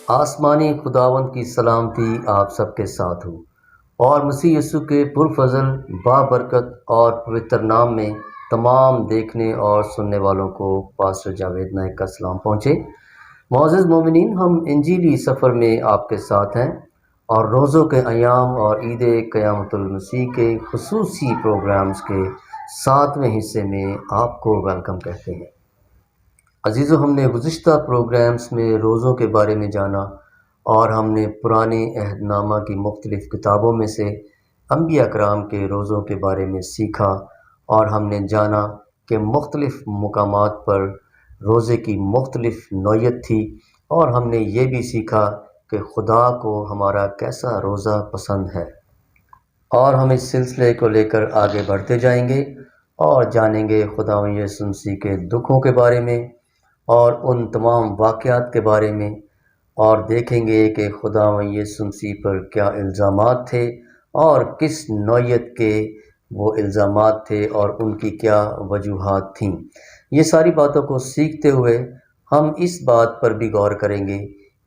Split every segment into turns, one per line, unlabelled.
آسمانی خداوند کی سلامتی آپ سب کے ساتھ ہو، اور مسیح یسوع کے پرفضل بابرکت اور پوتر نام میں تمام دیکھنے اور سننے والوں کو پاسٹر جاوید نائک کا سلام پہنچے۔ معزز مومنین، ہم انجیلی سفر میں آپ کے ساتھ ہیں اور روزوں کے ایام اور عید قیامت المسیح کے خصوصی پروگرامز کے 7ویں حصے میں آپ کو ویلکم کہتے ہیں۔ عزیزو، ہم نے گزشتہ پروگرامز میں روزوں کے بارے میں جانا اور ہم نے پرانے عہد نامہ کی مختلف کتابوں میں سے انبیاء کرام کے روزوں کے بارے میں سیکھا، اور ہم نے جانا کہ مختلف مقامات پر روزے کی مختلف نوعیت تھی، اور ہم نے یہ بھی سیکھا کہ خدا کو ہمارا کیسا روزہ پسند ہے۔ اور ہم اس سلسلے کو لے کر آگے بڑھتے جائیں گے اور جانیں گے خداوند یسوع مسیح کے دکھوں کے بارے میں اور ان تمام واقعات کے بارے میں، اور دیکھیں گے کہ خداوند یسوع مسیح پر کیا الزامات تھے اور کس نوعیت کے وہ الزامات تھے اور ان کی کیا وجوہات تھیں۔ یہ ساری باتوں کو سیکھتے ہوئے ہم اس بات پر بھی غور کریں گے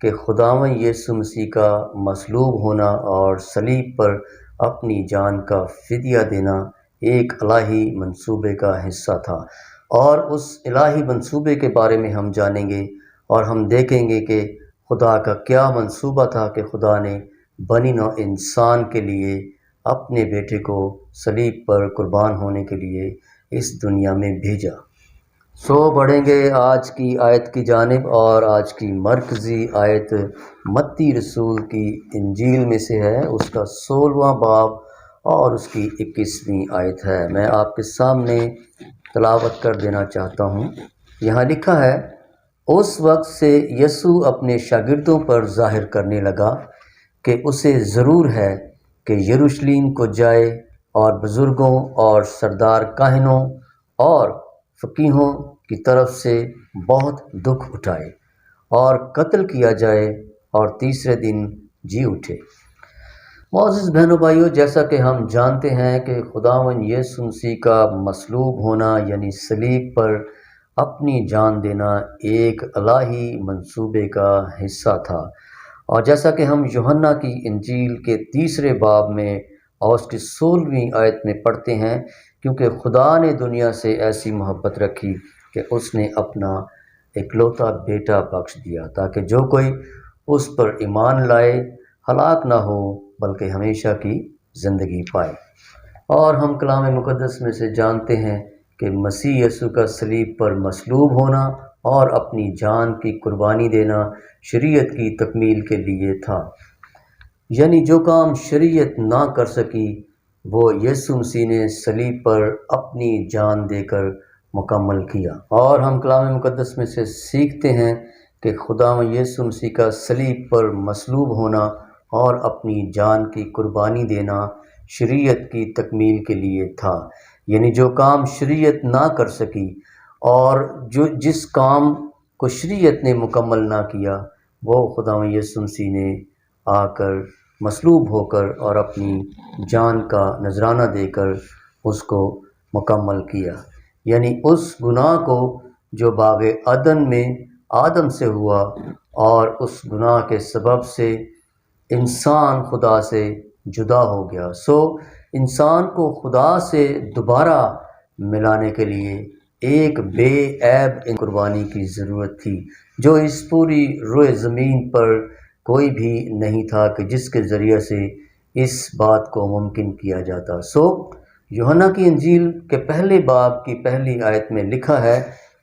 کہ خداوند یسوع مسیح کا مصلوب ہونا اور صلیب پر اپنی جان کا فدیہ دینا ایک الہی منصوبے کا حصہ تھا، اور اس الہی منصوبے کے بارے میں ہم جانیں گے اور ہم دیکھیں گے کہ خدا کا کیا منصوبہ تھا کہ خدا نے بنی نوع انسان کے لیے اپنے بیٹے کو صلیب پر قربان ہونے کے لیے اس دنیا میں بھیجا۔ بڑھیں گے آج کی آیت کی جانب، اور آج کی مرکزی آیت متی رسول کی انجیل میں سے ہے، اس کا 16واں باب اور اس کی 21ویں آیت ہے۔ میں آپ کے سامنے تلاوت کر دینا چاہتا ہوں۔ یہاں لکھا ہے، اس وقت سے یسوع اپنے شاگردوں پر ظاہر کرنے لگا کہ اسے ضرور ہے کہ یروشلم کو جائے اور بزرگوں اور سردار کاہنوں اور فقیہوں کی طرف سے بہت دکھ اٹھائے اور قتل کیا جائے اور تیسرے دن جی اٹھے۔ معزز بہنوں بھائیوں، جیسا کہ ہم جانتے ہیں کہ خداوند یسوع مسیح کا مصلوب ہونا یعنی صلیب پر اپنی جان دینا ایک الہی منصوبے کا حصہ تھا، اور جیسا کہ ہم یوحنا کی انجیل کے 3 باب میں اور اس کی 16ویں آیت میں پڑھتے ہیں، کیونکہ خدا نے دنیا سے ایسی محبت رکھی کہ اس نے اپنا اکلوتا بیٹا بخش دیا، تاکہ جو کوئی اس پر ایمان لائے ہلاک نہ ہو بلکہ ہمیشہ کی زندگی پائے۔ اور ہم کلام مقدس میں سے جانتے ہیں کہ مسیح یسوع کا صلیب پر مصلوب ہونا اور اپنی جان کی قربانی دینا شریعت کی تکمیل کے لیے تھا، یعنی جو کام شریعت نہ کر سکی وہ یسوع مسیح نے صلیب پر اپنی جان دے کر مکمل کیا۔ اور ہم کلام مقدس میں سے سیکھتے ہیں کہ خداوند یسوع مسیح کا صلیب پر مصلوب ہونا اور اپنی جان کی قربانی دینا شریعت کی تکمیل کے لیے تھا، یعنی جو کام شریعت نہ کر سکی اور جس کام کو شریعت نے مکمل نہ کیا وہ خداوند یسوع مسیح نے آ کر مصلوب ہو کر اور اپنی جان کا نذرانہ دے کر اس کو مکمل کیا، یعنی اس گناہ کو جو باغ عدن میں آدم سے ہوا، اور اس گناہ کے سبب سے انسان خدا سے جدا ہو گیا۔ انسان کو خدا سے دوبارہ ملانے کے لیے ایک بے عیب قربانی کی ضرورت تھی، جو اس پوری روئے زمین پر کوئی بھی نہیں تھا کہ جس کے ذریعے سے اس بات کو ممکن کیا جاتا۔ یوحنا کی انجیل کے 1 باب کی 1 آیت میں لکھا ہے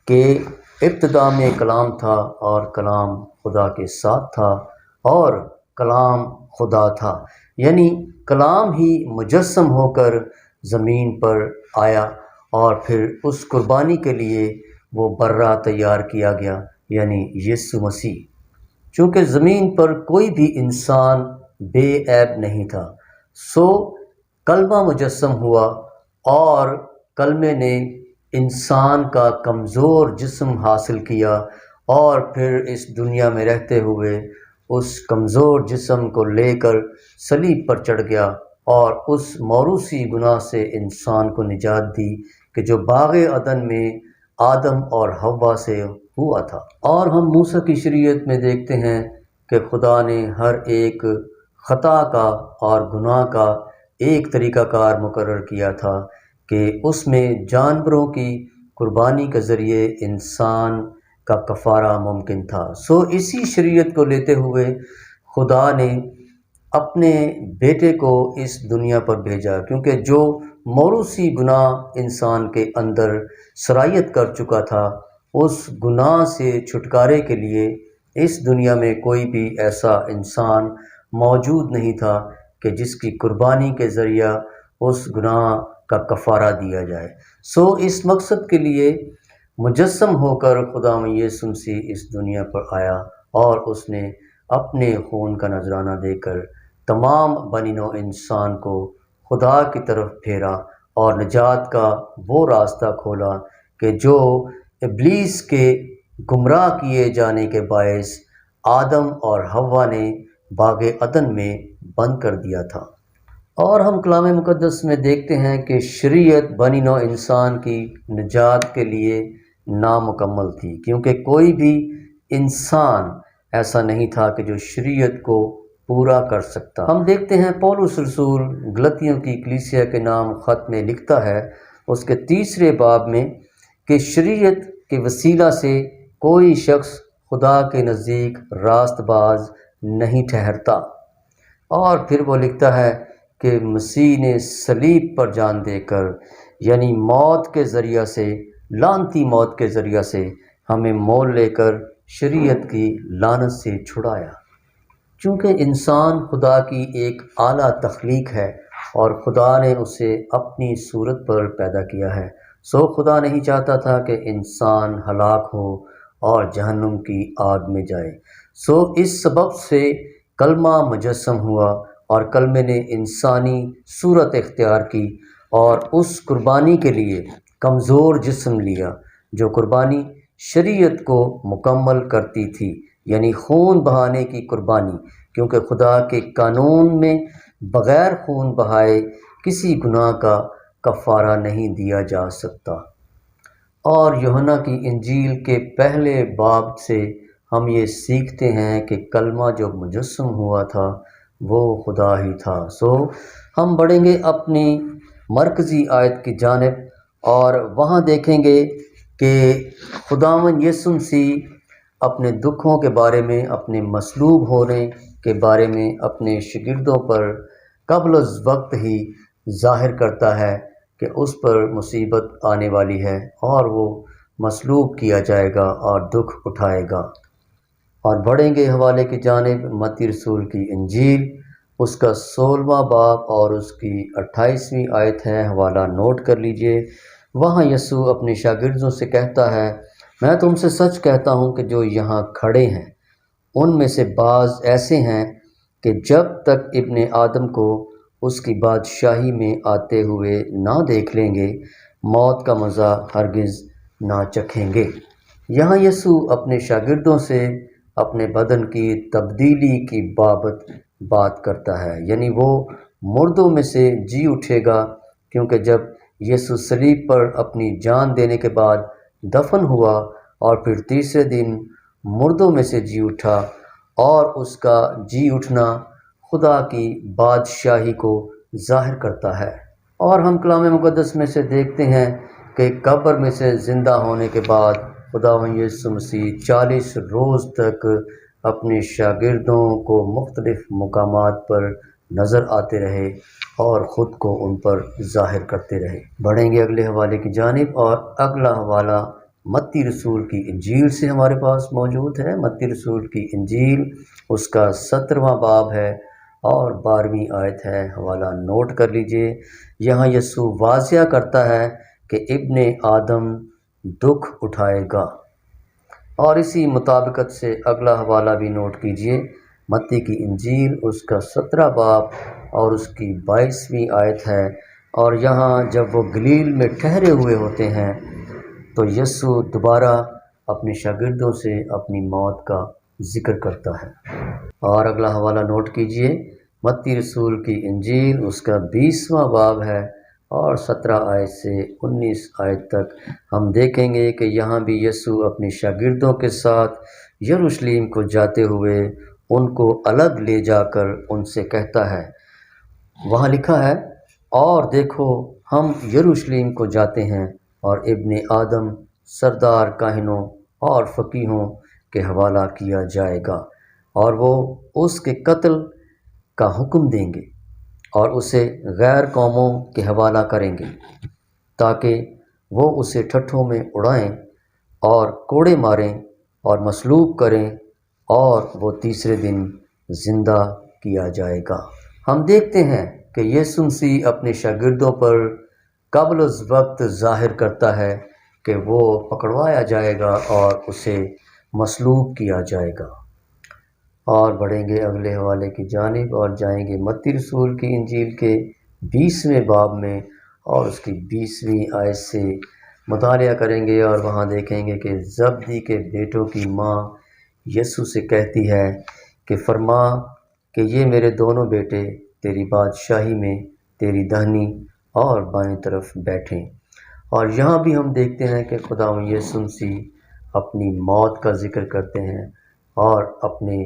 کہ ابتدا میں کلام تھا اور کلام خدا کے ساتھ تھا اور کلام خدا تھا، یعنی کلام ہی مجسم ہو کر زمین پر آیا، اور پھر اس قربانی کے لیے وہ برہ تیار کیا گیا، یعنی یسوع مسیح۔ چونکہ زمین پر کوئی بھی انسان بے عیب نہیں تھا، کلمہ مجسم ہوا، اور کلمے نے انسان کا کمزور جسم حاصل کیا، اور پھر اس دنیا میں رہتے ہوئے اس کمزور جسم کو لے کر صلیب پر چڑھ گیا، اور اس موروثی گناہ سے انسان کو نجات دی کہ جو باغ عدن میں آدم اور حوا سے ہوا تھا۔ اور ہم موسیٰ کی شریعت میں دیکھتے ہیں کہ خدا نے ہر ایک خطا کا اور گناہ کا ایک طریقہ کار مقرر کیا تھا کہ اس میں جانوروں کی قربانی کے ذریعے انسان کا کفارہ ممکن تھا۔ اسی شریعت کو لیتے ہوئے خدا نے اپنے بیٹے کو اس دنیا پر بھیجا، کیونکہ جو موروثی گناہ انسان کے اندر سرایت کر چکا تھا، اس گناہ سے چھٹکارے کے لیے اس دنیا میں کوئی بھی ایسا انسان موجود نہیں تھا کہ جس کی قربانی کے ذریعہ اس گناہ کا کفارہ دیا جائے۔ اس مقصد کے لیے مجسم ہو کر خدا یسوع مسیح اس دنیا پر آیا، اور اس نے اپنے خون کا نذرانہ دے کر تمام بنی نوع انسان کو خدا کی طرف پھیرا اور نجات کا وہ راستہ کھولا کہ جو ابلیس کے گمراہ کیے جانے کے باعث آدم اور حوا نے باغ عدن میں بند کر دیا تھا۔ اور ہم کلام مقدس میں دیکھتے ہیں کہ شریعت بنی نوع انسان کی نجات کے لیے نامکمل تھی، کیونکہ کوئی بھی انسان ایسا نہیں تھا کہ جو شریعت کو پورا کر سکتا۔ ہم دیکھتے ہیں پولس رسول گلتیوں کی کلیسیا کے نام خط میں لکھتا ہے، اس کے 3 باب میں، کہ شریعت کے وسیلہ سے کوئی شخص خدا کے نزدیک راست باز نہیں ٹھہرتا۔ اور پھر وہ لکھتا ہے کہ مسیح نے صلیب پر جان دے کر، یعنی موت کے ذریعہ سے، لعنتی موت کے ذریعہ سے ہمیں مول لے کر شریعت کی لعنت سے چھڑایا۔ چونکہ انسان خدا کی ایک اعلیٰ تخلیق ہے اور خدا نے اسے اپنی صورت پر پیدا کیا ہے، خدا نہیں چاہتا تھا کہ انسان ہلاک ہو اور جہنم کی آگ میں جائے۔ اس سبب سے کلمہ مجسم ہوا، اور کلمے نے انسانی صورت اختیار کی اور اس قربانی کے لیے کمزور جسم لیا جو قربانی شریعت کو مکمل کرتی تھی، یعنی خون بہانے کی قربانی، کیونکہ خدا کے قانون میں بغیر خون بہائے کسی گناہ کا کفارہ نہیں دیا جا سکتا۔ اور یوحنا کی انجیل کے پہلے باب سے ہم یہ سیکھتے ہیں کہ کلمہ جو مجسم ہوا تھا وہ خدا ہی تھا۔ ہم بڑھیں گے اپنی مرکزی آیت کی جانب، اور وہاں دیکھیں گے کہ خداوند یسوع مسیح اپنے دکھوں کے بارے میں، اپنے مصلوب ہونے کے بارے میں اپنے شاگردوں پر قبل از وقت ہی ظاہر کرتا ہے کہ اس پر مصیبت آنے والی ہے اور وہ مصلوب کیا جائے گا اور دکھ اٹھائے گا۔ اور بڑھیں گے حوالے کی جانب متی رسول کی انجیل، اس کا 16واں باب اور اس کی 28ویں آیت ہے، حوالہ نوٹ کر لیجئے۔ وہاں یسوع اپنے شاگردوں سے کہتا ہے، میں تم سے سچ کہتا ہوں کہ جو یہاں کھڑے ہیں ان میں سے بعض ایسے ہیں کہ جب تک ابن آدم کو اس کی بادشاہی میں آتے ہوئے نہ دیکھ لیں گے، موت کا مزہ ہرگز نہ چکھیں گے۔ یہاں یسوع اپنے شاگردوں سے اپنے بدن کی تبدیلی کی بابت بات کرتا ہے، یعنی وہ مردوں میں سے جی اٹھے گا، کیونکہ جب یسوع صلیب پر اپنی جان دینے کے بعد دفن ہوا اور پھر تیسرے دن مردوں میں سے جی اٹھا، اور اس کا جی اٹھنا خدا کی بادشاہی کو ظاہر کرتا ہے۔ اور ہم کلام مقدس میں سے دیکھتے ہیں کہ قبر میں سے زندہ ہونے کے بعد خداوند یسوع مسیح 40 روز تک اپنے شاگردوں کو مختلف مقامات پر نظر آتے رہے اور خود کو ان پر ظاہر کرتے رہے۔ بڑھیں گے اگلے حوالے کی جانب، اور اگلا حوالہ متی رسول کی انجیل سے ہمارے پاس موجود ہے۔ متی رسول کی انجیل، اس کا 17واں باب ہے اور 12ویں آیت ہے، حوالہ نوٹ کر لیجئے۔ یہاں یسوع واضح کرتا ہے کہ ابن آدم دکھ اٹھائے گا، اور اسی مطابقت سے اگلا حوالہ بھی نوٹ کیجئے۔ متی کی انجیل، اس کا 17 باب اور اس کی 22ویں آیت ہے، اور یہاں جب وہ گلیل میں ٹھہرے ہوئے ہوتے ہیں تو یسوع دوبارہ اپنے شاگردوں سے اپنی موت کا ذکر کرتا ہے۔ اور اگلا حوالہ نوٹ کیجئے، متی رسول کی انجیل، اس کا 20واں باب ہے اور 17 آیت سے 19 آیت تک ہم دیکھیں گے کہ یہاں بھی یسوع اپنے شاگردوں کے ساتھ یروشلم کو جاتے ہوئے ان کو الگ لے جا کر ان سے کہتا ہے، وہاں لکھا ہے، اور دیکھو ہم یروشلم کو جاتے ہیں اور ابن آدم سردار کاہنوں اور فقیہوں کے حوالہ کیا جائے گا، اور وہ اس کے قتل کا حکم دیں گے اور اسے غیر قوموں کے حوالہ کریں گے تاکہ وہ اسے ٹھٹھوں میں اڑائیں اور کوڑے ماریں اور مصلوب کریں، اور وہ تیسرے دن زندہ کیا جائے گا۔ ہم دیکھتے ہیں کہ یسوع مسیح اپنے شاگردوں پر قبل از وقت ظاہر کرتا ہے کہ وہ پکڑوایا جائے گا اور اسے مصلوب کیا جائے گا۔ اور بڑھیں گے اگلے حوالے کی جانب اور جائیں گے متی رسول کی انجیل کے 20ویں باب میں اور اس کی 20ویں آیت سے مطالعہ کریں گے، اور وہاں دیکھیں گے کہ زبدی کے بیٹوں کی ماں یسوع سے کہتی ہے کہ فرما کہ یہ میرے دونوں بیٹے تیری بادشاہی میں تیری داہنی اور بائیں طرف بیٹھیں۔ اور یہاں بھی ہم دیکھتے ہیں کہ خدا یسوع مسیح اپنی موت کا ذکر کرتے ہیں اور اپنے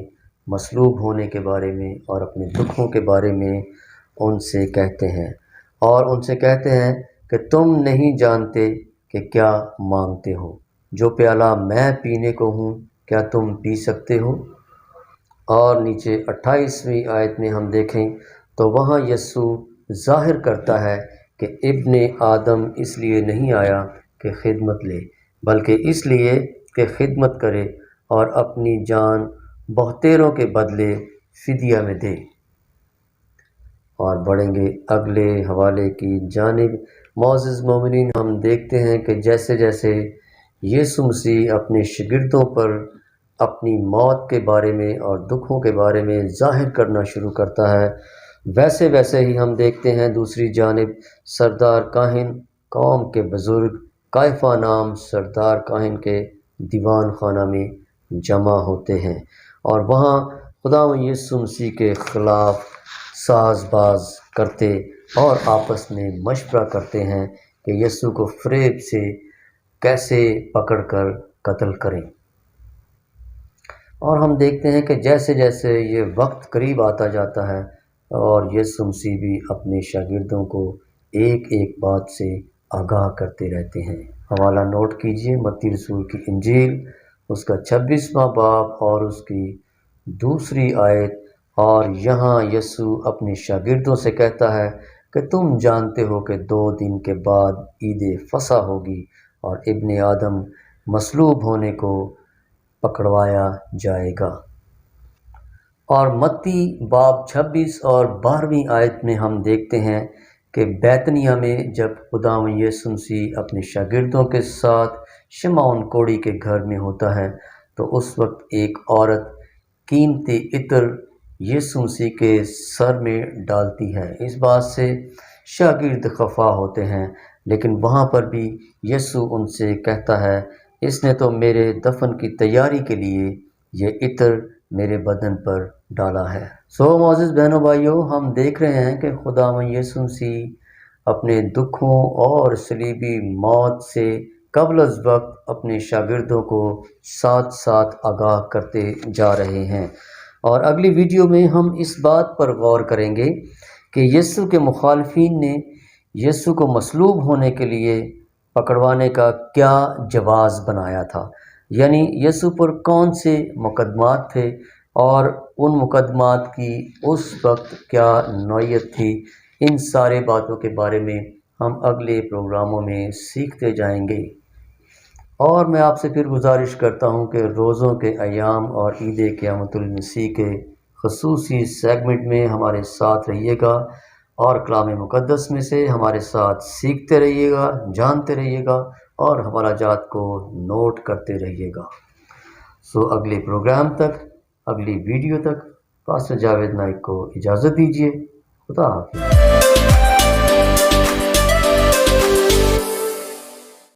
مصلوب ہونے کے بارے میں اور اپنے دکھوں کے بارے میں ان سے کہتے ہیں، اور ان سے کہتے ہیں کہ تم نہیں جانتے کہ کیا مانگتے ہو، جو پیالہ میں پینے کو ہوں کیا تم پی سکتے ہو؟ اور نیچے 28ویں آیت میں ہم دیکھیں تو وہاں یسوع ظاہر کرتا ہے کہ ابن آدم اس لیے نہیں آیا کہ خدمت لے، بلکہ اس لیے کہ خدمت کرے اور اپنی جان بہتیروں کے بدلے فدیہ میں دے۔ اور بڑھیں گے اگلے حوالے کی جانب۔ معزز مومنین، ہم دیکھتے ہیں کہ جیسے جیسے یسوع مسیح اپنے شاگردوں پر اپنی موت کے بارے میں اور دکھوں کے بارے میں ظاہر کرنا شروع کرتا ہے، ویسے ویسے ہی ہم دیکھتے ہیں دوسری جانب سردار کاہن قوم کے بزرگ قیافہ نام سردار کاہن کے دیوان خانہ میں جمع ہوتے ہیں، اور وہاں خدا یسوع مسیح کے خلاف ساز باز کرتے اور آپس میں مشورہ کرتے ہیں کہ یسوع کو فریب سے کیسے پکڑ کر قتل کریں۔ اور ہم دیکھتے ہیں کہ جیسے جیسے یہ وقت قریب آتا جاتا ہے اور یسوع مسیح بھی اپنے شاگردوں کو ایک ایک بات سے آگاہ کرتے رہتے ہیں۔ حوالہ نوٹ کیجئے، متی رسول کی انجیل اس کا 26واں باب اور اس کی 2 آیت۔ اور یہاں یسوع اپنے شاگردوں سے کہتا ہے کہ تم جانتے ہو کہ 2 دن کے بعد عید فصح ہوگی اور ابن آدم مصلوب ہونے کو پکڑوایا جائے گا۔ اور متی باب 26 اور 12ویں آیت میں ہم دیکھتے ہیں کہ بیتنیہ میں جب خدا یسوع مسیح اپنے شاگردوں کے ساتھ شمعون کوڑی کے گھر میں ہوتا ہے تو اس وقت ایک عورت قیمتی عطر یسوع مسیح کے سر میں ڈالتی ہے۔ اس بات سے شاگرد خفا ہوتے ہیں، لیکن وہاں پر بھی یسوع ان سے کہتا ہے، اس نے تو میرے دفن کی تیاری کے لیے یہ عطر میرے بدن پر ڈالا ہے۔ معزز بہنوں بھائیوں، ہم دیکھ رہے ہیں کہ خدا یسوع مسیح اپنے دکھوں اور صلیبی موت سے قبل از وقت اپنے شاگردوں کو ساتھ ساتھ آگاہ کرتے جا رہے ہیں، اور اگلی ویڈیو میں ہم اس بات پر غور کریں گے کہ یسوع کے مخالفین نے یسوع کو مصلوب ہونے کے لیے پکڑوانے کا کیا جواز بنایا تھا، یعنی یسوع پر کون سے مقدمات تھے اور ان مقدمات کی اس وقت کیا نوعیت تھی۔ ان سارے باتوں کے بارے میں ہم اگلے پروگراموں میں سیکھتے جائیں گے، اور میں آپ سے پھر گزارش کرتا ہوں کہ روزوں کے ایام اور عید قیامت المسیح کے خصوصی سیگمنٹ میں ہمارے ساتھ رہیے گا، اور کلام مقدس میں سے ہمارے ساتھ سیکھتے رہیے گا، جانتے رہیے گا، اور حوالہ جات کو نوٹ کرتے رہیے گا۔ اگلے پروگرام تک، اگلی ویڈیو تک، پاسٹر جاوید نائک کو اجازت دیجیے۔ خدا حافظ۔